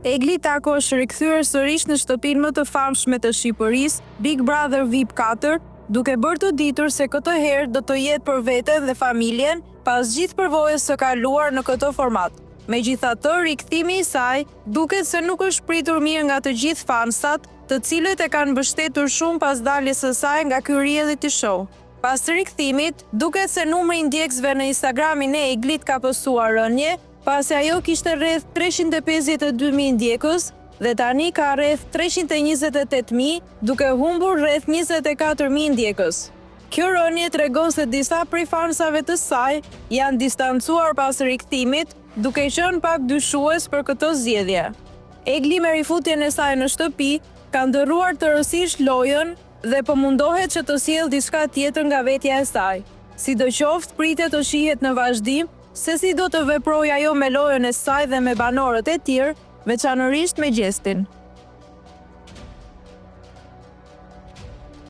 Egli Tako është rikthyer sërish në shtëpinë më të famshme të Shqipërisë, Big Brother VIP 4, duke bërë të ditur se këtë herë do të jetë për veten dhe familjen pas gjithë përvojës së kaluar në këtë format. Megjithatë, rikthimi i saj duket se nuk është pritur mirë nga të gjithë fansat, të cilët e kanë mbështetur shumë pas daljes së saj nga ky reality show. Pas rikthimit, duket se numri i ndjekësve në Instagramin e Eglit ka pësuar rënje, pasi ajo kishte rreth 352.000 ndjekës dhe tani ka rreth 328.000, duke humbur rreth 24.000 ndjekës. Kjo rënje tregon se disa prej fansave të saj janë distancuar pas rikthimit, duke qenë pak dyshues për këtë zgjedhje. Egli me rifutjen e saj në shtëpi ka ndërruar tërësisht lojën dhe po mundohet që të sjellë diçka tjetër nga vetja e saj. Sidoqoftë, pritet të shihet në vazhdim se si do të veprojë ajo me lojën e saj dhe me banorët e tjerë, veçanërisht me gjestin.